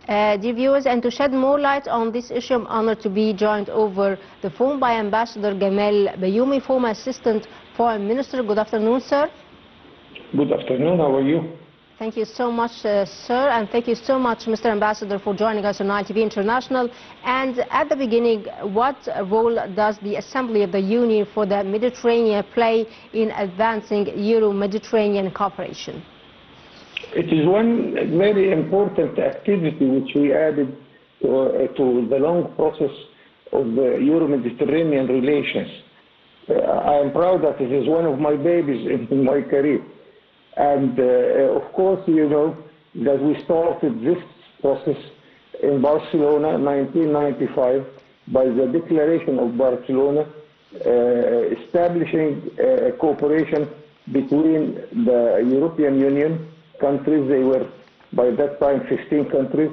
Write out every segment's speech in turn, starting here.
Dear viewers, and to shed more light on this issue, I'm honored to be joined over the phone by Ambassador Gamal Bayoumi, former Assistant Foreign Minister. Good afternoon, sir. Good afternoon. How are you? Thank you so much, sir, and thank you so much, Mr. Ambassador, for joining us on Nile TV International. And at the beginning, what role does the Assembly of the Union for the Mediterranean play in advancing Euro-Mediterranean cooperation? It is one very important activity which we added to the long process of the Euro-Mediterranean relations. I am proud that it is one of my babies in my career. And of course, you know that we started this process in Barcelona in 1995 by the Declaration of Barcelona, establishing cooperation between the European Union countries. They were by that time 15 countries,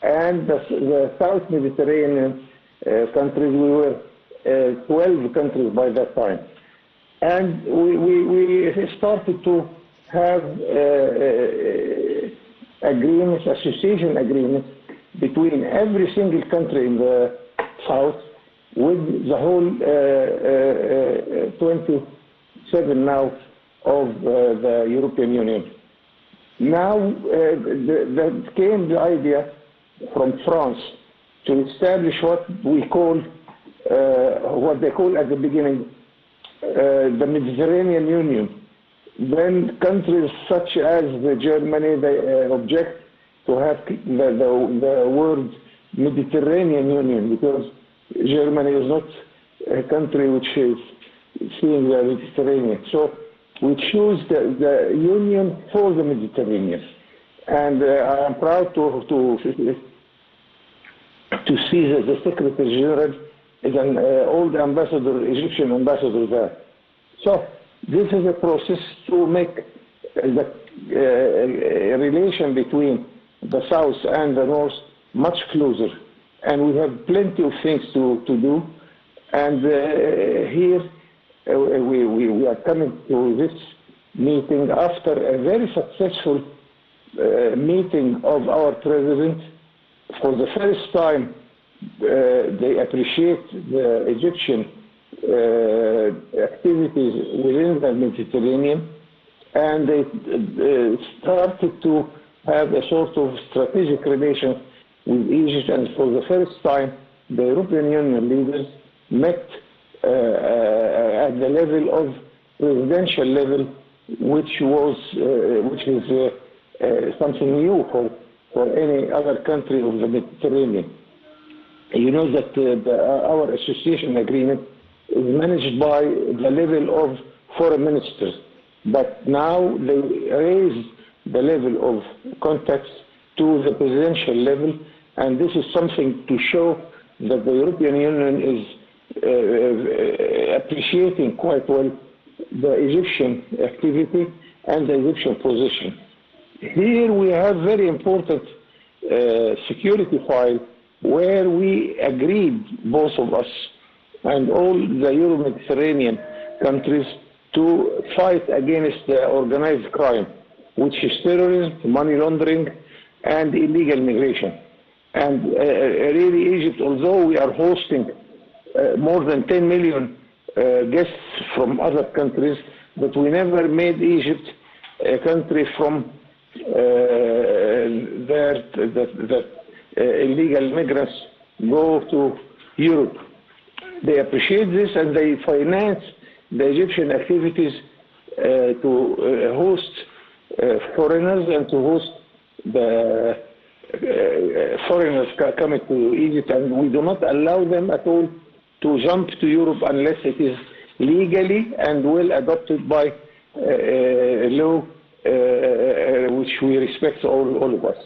and the South Mediterranean countries. We were 12 countries by that time. And we started to have agreements, association agreements between every single country in the south with the whole 27 now of the European Union. Now that came the idea from France to establish what we call, what they call at the beginning, the Mediterranean Union. Then countries such as Germany, they object to have the word Mediterranean Union, because Germany is not a country which is seeing the Mediterranean. So we choose the Union for the Mediterranean. And I am proud to see that the Secretary General is an old ambassador, Egyptian ambassador there. So this is a process to make the relation between the south and the north much closer, and we have plenty of things to do. And here we are coming to this meeting after a very successful meeting of our president. For the first time, they appreciate the Egyptian activities within the Mediterranean, and they started to have a sort of strategic relation with Egypt. And for the first time, the European Union leaders met at the level of presidential level, which is something new for any other country of the Mediterranean. You know that our association agreement is managed by the level of foreign ministers, but now they raise the level of contacts to the presidential level, and this is something to show that the European Union is appreciating quite well the Egyptian activity and the Egyptian position. Here we have very important security file where we agreed, both of us and all the Euro-Mediterranean countries, to fight against the organized crime, which is terrorism, money laundering, and illegal migration. And really Egypt, although we are hosting more than 10 million guests from other countries, but we never made Egypt a country from that illegal migrants go to Europe. They appreciate this, and they finance the Egyptian activities to host foreigners and to host the foreigners coming to Egypt, and we do not allow them at all to jump to Europe unless it is legally and well adopted by law, which we respect, all of us.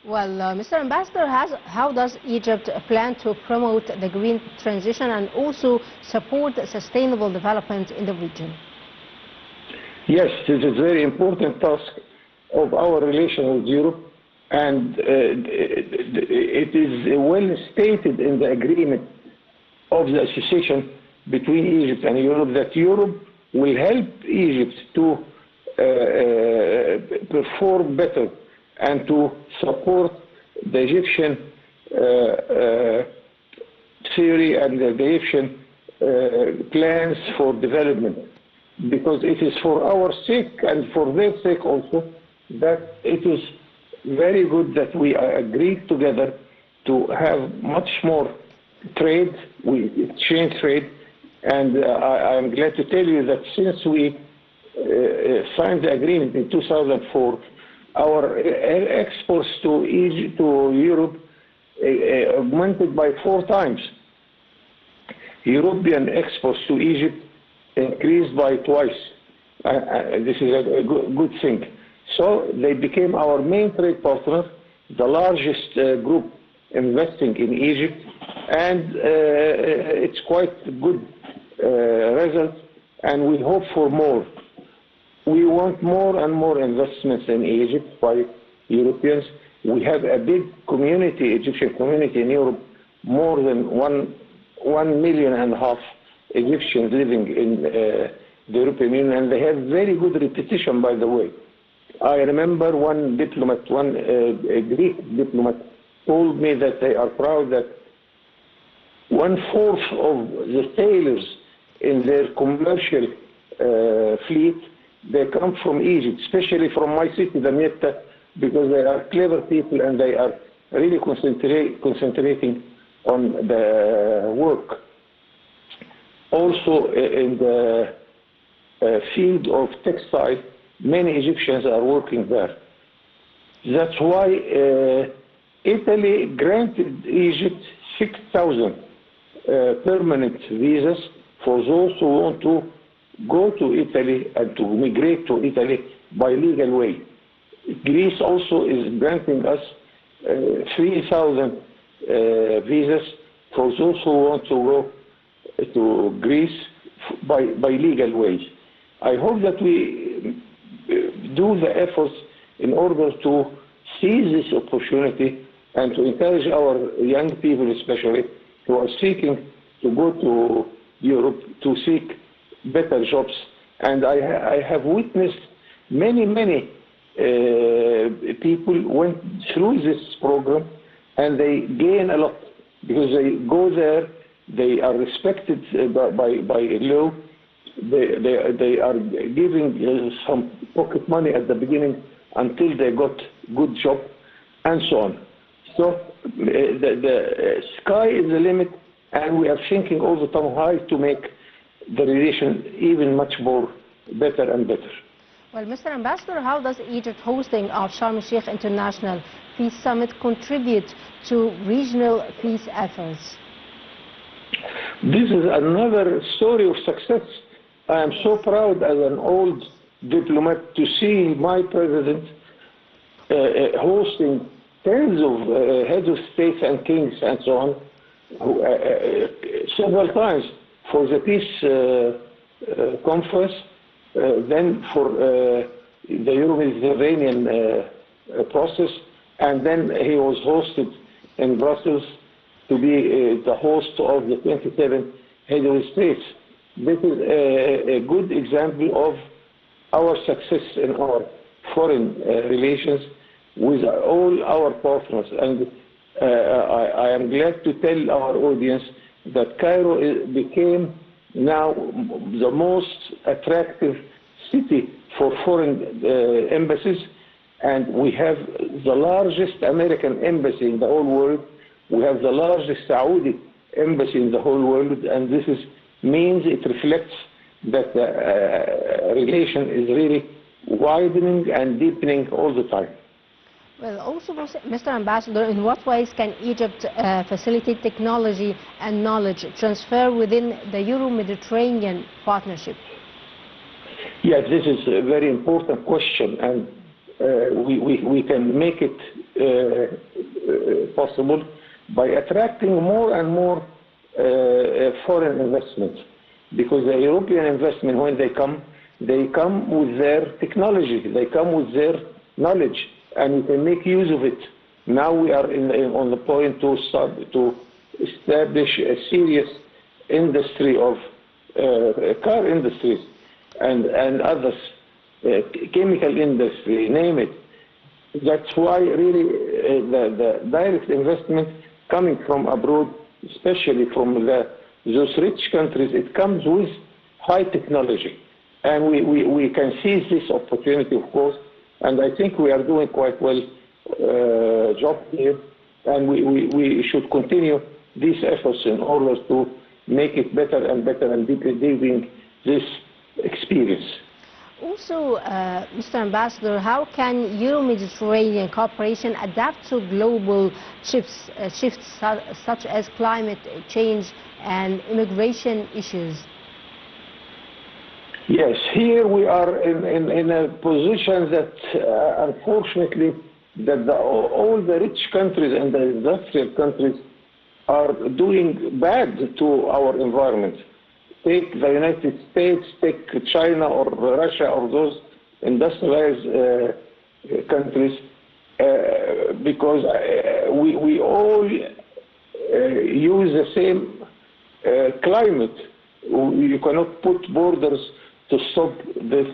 Well, Mr. Ambassador, how does Egypt plan to promote the green transition and also support sustainable development in the region? Yes, this is a very important task of our relation with Europe, and it is well stated in the agreement of the association between Egypt and Europe that Europe will help Egypt to perform better and to support the Egyptian theory and the Egyptian plans for development, because it is for our sake and for their sake also that it is very good that we agreed together to have much more trade, we exchange trade, and I am glad to tell you that since we signed the agreement in 2004, our exports to Europe augmented by 4 times. European exports to Egypt increased by twice. This is a good thing. So they became our main trade partner, the largest group investing in Egypt, and it's quite good result, and we hope for more. We want more and more investments in Egypt by Europeans. We have a big community, Egyptian community in Europe, more than 1.5 million Egyptians living in the European Union, and they have very good reputation, by the way. I remember one diplomat, a Greek diplomat, told me that they are proud that 1/4 of the sailors in their commercial fleet, they come from Egypt, especially from my city, Damietta, because they are clever people and they are really concentrating on the work. Also in the field of textile, many Egyptians are working there. That's why Italy granted Egypt 6,000 permanent visas for those who want to go to Italy and to migrate to Italy by legal way. Greece also is granting us 3,000 visas for those who want to go to Greece by legal ways. I hope that we do the efforts in order to seize this opportunity and to encourage our young people, especially, who are seeking to go to Europe to seek better jobs. And I have witnessed many people went through this program and they gain a lot because they go there, they are respected by law, they are giving some pocket money at the beginning until they got good job and so on. So the sky is the limit, and we are thinking all the time how to make the relation even much more better and better. Well, Mr. Ambassador, how does Egypt hosting of Sharm el-Sheikh International Peace Summit contribute to regional peace efforts? This is another story of success. I am so proud as an old diplomat to see my president hosting tens of heads of states and kings and so on, several times for the peace conference, then for the Euro-Mediterranean process, and then he was hosted in Brussels to be the host of the 27 heads of states. This is a good example of our success in our foreign relations with all our partners. And I am glad to tell our audience that Cairo became now the most attractive city for foreign embassies, and we have the largest American embassy in the whole world. We have the largest Saudi embassy in the whole world, and this means it reflects that the relation is really widening and deepening all the time. Well, also, Mr. Ambassador, in what ways can Egypt facilitate technology and knowledge transfer within the Euro-Mediterranean partnership? Yes, this is a very important question, and we can make it possible by attracting more and more foreign investment, because the European investment, when they come with their technology, they come with their knowledge, and we can make use of it. Now we are on the point to start to establish a serious industry of car industries and others, chemical industry, name it. That's why really the direct investment coming from abroad, especially from those rich countries, it comes with high technology. And we can seize this opportunity, of course, and I think we are doing quite well job here, and we should continue these efforts in order to make it better and better and deepening this experience. Also, Mr. Ambassador, how can Euro-Mediterranean cooperation adapt to global shifts such as climate change and immigration issues? Yes, here we are in a position that, unfortunately, that all the rich countries and the industrial countries are doing bad to our environment. Take the United States, take China or Russia or those industrialized countries, because we all use the same climate. You cannot put borders to stop the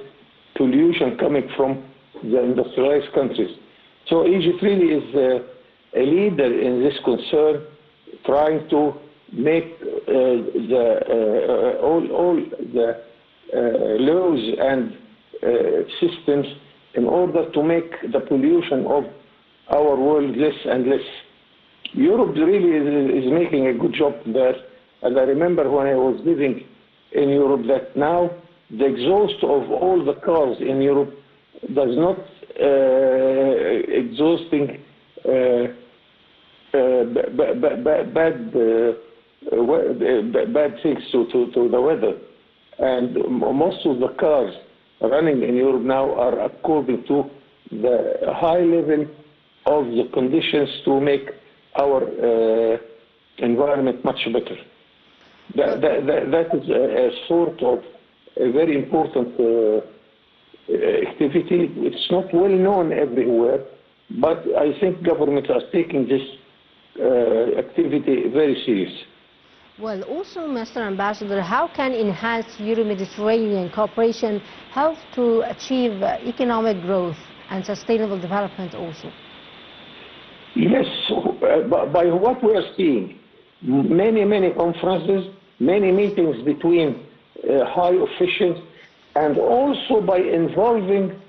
pollution coming from the industrialized countries. So Egypt really is a leader in this concern, trying to make all the laws and systems in order to make the pollution of our world less and less. Europe really is making a good job there. And I remember when I was living in Europe that now the exhaust of all the cars in Europe does not exhausting bad things to the weather. And most of the cars running in Europe now are according to the high level of the conditions to make our environment much better. That is a sort of a very important activity. It's not well known everywhere, but I think governments are taking this activity very serious. Well, also, Mr. Ambassador, how can enhanced Euro-Mediterranean cooperation help to achieve economic growth and sustainable development also? Yes, by what we are seeing, many conferences, many meetings between high officials, and also by involving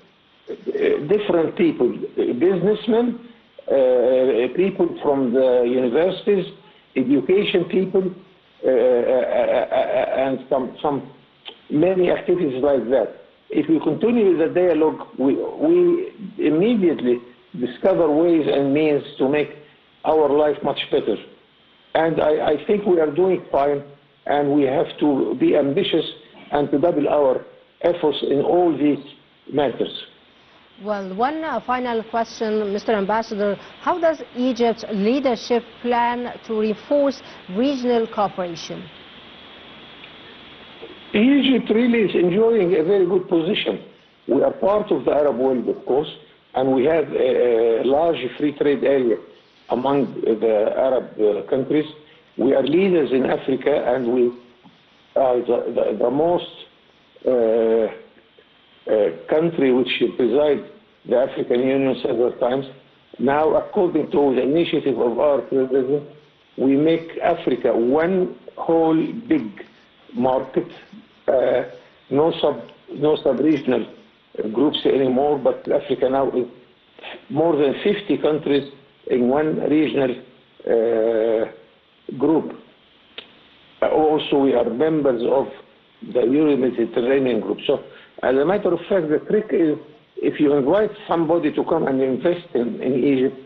different people, businessmen, people from the universities, education people, and some many activities like that. If we continue the dialogue, we immediately discover ways and means to make our life much better. And I think we are doing fine, and we have to be ambitious and to double our efforts in all these matters. Well, one final question, Mr. Ambassador. How does Egypt's leadership plan to reinforce regional cooperation? Egypt really is enjoying a very good position. We are part of the Arab world, of course, and we have a large free trade area among the Arab countries. We are leaders in Africa, and we are the most country which preside the African Union several times. Now, according to the initiative of our president, we make Africa one whole big market, no sub-regional groups anymore, but Africa now is more than 50 countries in one regional group. Also, we are members of the Euro-Mediterranean group. So, as a matter of fact, the trick is, if you invite somebody to come and invest in Egypt,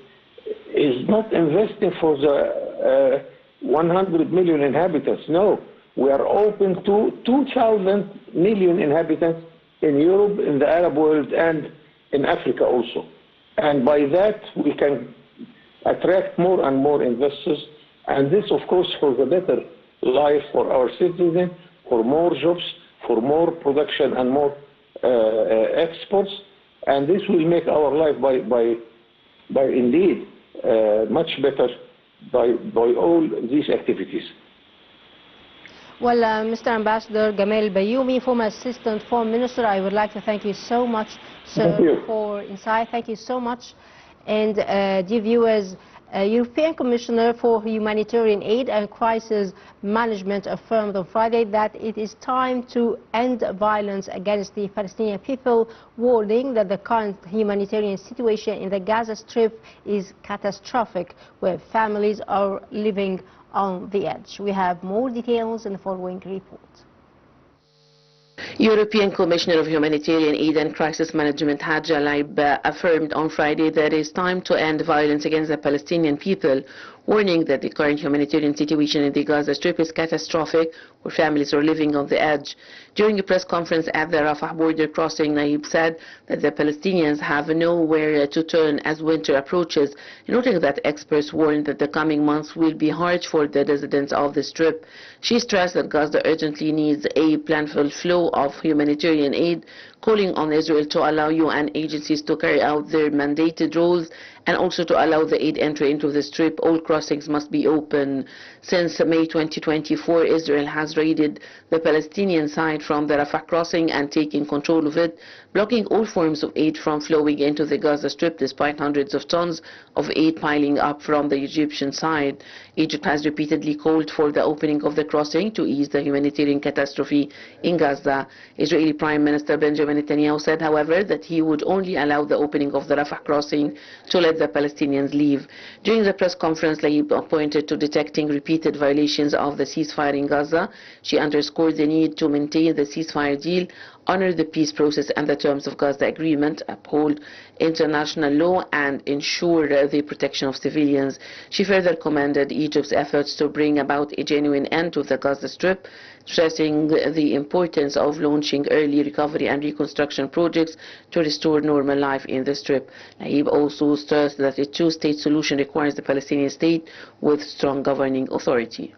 is not investing for the 100 million inhabitants. No, we are open to 2,000 million inhabitants in Europe, in the Arab world, and in Africa also. And by that, we can attract more and more investors. And this, of course, for the better life for our citizens, for more jobs, for more production and more exports. And this will make our life by indeed much better by all these activities. Well, Mr. Ambassador Gamal Bayoumi, former Assistant Foreign Minister, I would like to thank you so much, sir, for insight. Thank you so much. And dear viewers, European Commissioner for Humanitarian Aid and Crisis Management affirmed on Friday that it is time to end violence against the Palestinian people, warning that the current humanitarian situation in the Gaza Strip is catastrophic, where families are living on the edge. We have more details in the following report. European Commissioner of Humanitarian Aid and Crisis Management Hajj Al-Laib affirmed on Friday that it is time to end violence against the Palestinian people, warning that the current humanitarian situation in the Gaza Strip is catastrophic, where families are living on the edge. During a press conference at the Rafah border crossing, Naib said that the Palestinians have nowhere to turn as winter approaches, noting that experts warn that the coming months will be harsh for the residents of the Strip. She stressed that Gaza urgently needs a plentiful flow of humanitarian aid, calling on Israel to allow UN agencies to carry out their mandated roles and also to allow the aid entry into the Strip. All crossings must be open. Since May 2024, Israel has raided the Palestinian side from the Rafah crossing and taken control of it, blocking all forms of aid from flowing into the Gaza Strip, despite hundreds of tons of aid piling up from the Egyptian side. Egypt has repeatedly called for the opening of the crossing to ease the humanitarian catastrophe in Gaza. Israeli Prime Minister Benjamin Netanyahu said, however, that he would only allow the opening of the Rafah crossing to let the Palestinians leave. During the press conference, Laib pointed to detecting repeated violations of the ceasefire in Gaza. She underscored the need to maintain the ceasefire deal, honor the peace process and the terms of Gaza agreement, uphold international law and ensure the protection of civilians. She further commended Egypt's efforts to bring about a genuine end to the Gaza Strip, stressing the importance of launching early recovery and reconstruction projects to restore normal life in the Strip. Naib also stressed that a two-state solution requires the Palestinian state with strong governing authority.